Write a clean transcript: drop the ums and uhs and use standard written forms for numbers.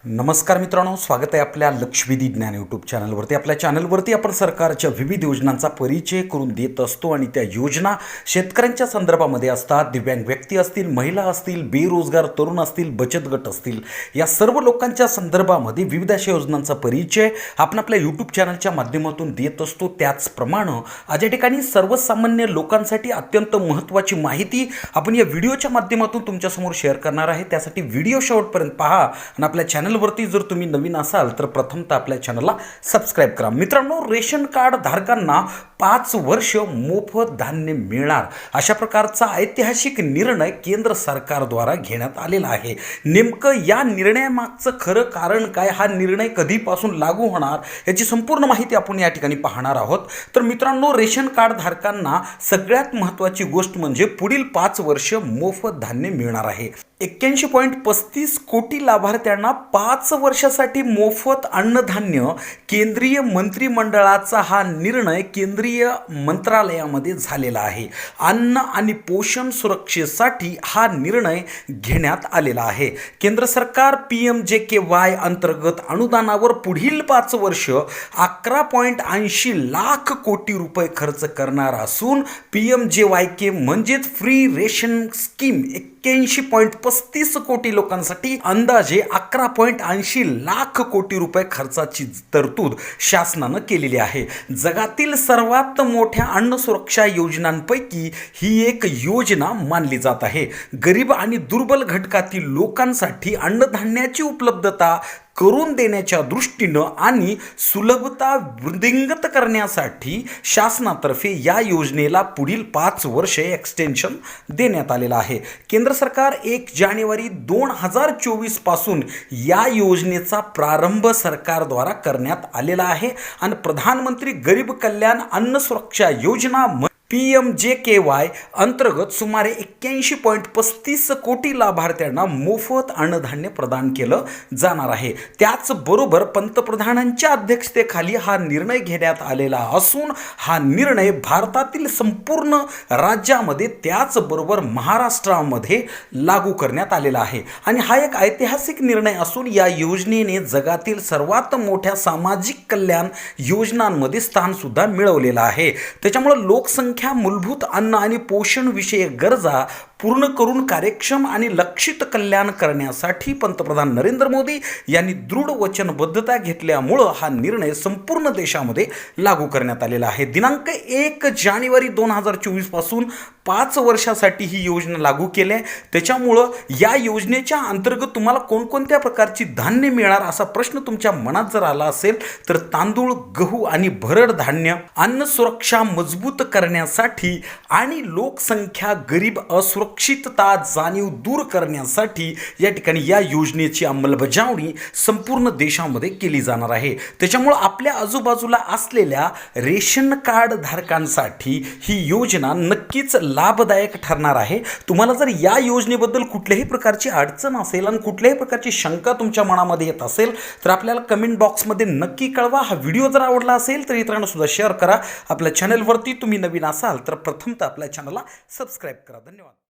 नमस्कार मित्रांनो, स्वागत आहे आपल्या लक्षवेधी ज्ञान यूट्यूब चॅनलवरती। आपल्या चॅनलवरती आपण सरकारच्या विविध योजनांचा परिचय करून देत असतो आणि त्या योजना शेतकऱ्यांच्या संदर्भामध्ये असतात। दिव्यांग व्यक्ती असतील, महिला असतील, बेरोजगार तरुण असतील, बचत गट असतील, या सर्व लोकांच्या संदर्भामध्ये विविध अशा योजनांचा परिचय आपण आपल्या यूट्यूब चॅनलच्या माध्यमातून देत असतो। त्याचप्रमाणे आज या ठिकाणी सर्वसामान्य लोकांसाठी अत्यंत महत्त्वाची माहिती आपण या व्हिडिओच्या माध्यमातून तुमच्यासमोर शेअर करणार आहे। त्यासाठी व्हिडिओ शेवटपर्यंत पहा आणि आपल्या चॅनलवरती जर तुम्ही नवीन असाल तर प्रथमतः आपल्या चॅनलला सबस्क्राइब करा। मित्रांनो, रेशन कार्ड धारकांना 5 वर्ष मोफत धान्य मिळणार अशा प्रकारचा ऐतिहासिक निर्णय केंद्र सरकारद्वारा घेण्यात आलेला आहे। नेमकं या निर्णयामागचं खरं कारण काय, हा निर्णय कधीपासून लागू होणार, याची संपूर्ण माहिती आपण या ठिकाणी पाहणार आहोत। तर मित्रांनो, रेशन कार्ड धारकांना सगळ्यात महत्त्वाची गोष्ट म्हणजे पुढील 5 वर्ष मोफत धान्य मिळणार आहे। 81.35 कोटी लाभार्थ्यांना 5 वर्षासाठी मोफत अन्नधान्य। केंद्रीय मंत्रिमंडळाचा हा निर्णय केंद्रीय मंत्रालयामध्ये झालेला आहे। अन्न आणि पोषण सुरक्षेसाठी हा निर्णय घेण्यात आलेला आहे। केंद्र सरकार PMJKY अंतर्गत अनुदानावर पुढील 5 वर्ष 11.80 लाख कोटी रुपये खर्च करणार असून PMJYK म्हणजेच फ्री रेशन स्कीम 81.35 कोटी लोकांसाठी अंदाजे 11.80 लाख कोटी रुपये खर्चाची तरतूद शासनानं केलेली आहे। जगातील सर्वात मोठ्या अन्न सुरक्षा योजनांपैकी ही एक योजना मानली जात आहे। गरीब आणि दुर्बल घटकातील लोकांसाठी अन्नधान्याची उपलब्धता करून देण्याच्या दृष्टीनं आणि सुलभता वृद्धिंगत करण्यासाठी शासनातर्फे या योजनेला पुढील 5 वर्षे एक्सटेन्शन देण्यात आलेलं आहे। केंद्र सरकार 1 जानेवारी 2024 पासून या योजनेचा प्रारंभ सरकारद्वारा करण्यात आलेला आहे आणि प्रधानमंत्री गरीब कल्याण अन्न सुरक्षा योजना PMJKY अंतर्गत सुमारे 81.35 कोटी लाभार्थ्यांना मोफत अन्नधान्य प्रदान केलं जाणार आहे। त्याचबरोबर पंतप्रधानांच्या अध्यक्षतेखाली हा निर्णय घेण्यात आलेला असून हा निर्णय भारतातील संपूर्ण राज्यामध्ये त्याचबरोबर महाराष्ट्रामध्ये लागू करण्यात आलेला आहे आणि हा एक ऐतिहासिक निर्णय असून या योजनेने जगातील सर्वात मोठ्या सामाजिक कल्याण योजनांमध्ये स्थान सुद्धा मिळवलेलं आहे। त्याच्यामुळे लोकसंख्या मूलभूत अन्न आणि पोषण विषयक गरजा पूर्ण करून कार्यक्षम आणि लक्षित कल्याण करण्यासाठी पंतप्रधान नरेंद्र मोदी यांनी दृढ वचनबद्धता घेतल्यामुळं हा निर्णय संपूर्ण देशामध्ये लागू करण्यात आलेला आहे। दिनांक 1 जानेवारी 2024 पासून 5 वर्षासाठी ही योजना लागू केली आहे। त्याच्यामुळं या योजनेच्या अंतर्गत तुम्हाला कोणकोणत्या प्रकारची धान्य मिळणार असा प्रश्न तुमच्या मनात जर आला असेल तर तांदूळ, गहू आणि भरड धान्य अन्न सुरक्षा मजबूत करण्यासाठी आणि लोकसंख्या गरीब असुरक्षितता जाणीव दूर करण्यासाठी या ठिकाणी या योजनेची अंमलबजावणी संपूर्ण देशामध्ये केली जाणार आहे। त्याच्यामुळे आपल्या आजूबाजूला असलेल्या रेशन कार्ड धारकांसाठी ही योजना नक्कीच लाभदायक ठरणार आहे। तुम्हाला जर या योजनेबद्दल कुठल्याही प्रकारची अडचण असेल आणि कुठल्याही प्रकारची शंका तुमच्या मनामध्ये येत असेल तर आपल्याला कमेंट बॉक्समध्ये नक्की कळवा। हा व्हिडिओ जर आवडला असेल तर इतरांना सुद्धा शेअर करा। आपल्या चॅनलवरती तुम्ही नवीन असाल तर प्रथमतः आपल्या चॅनलला सबस्क्राइब करा। धन्यवाद।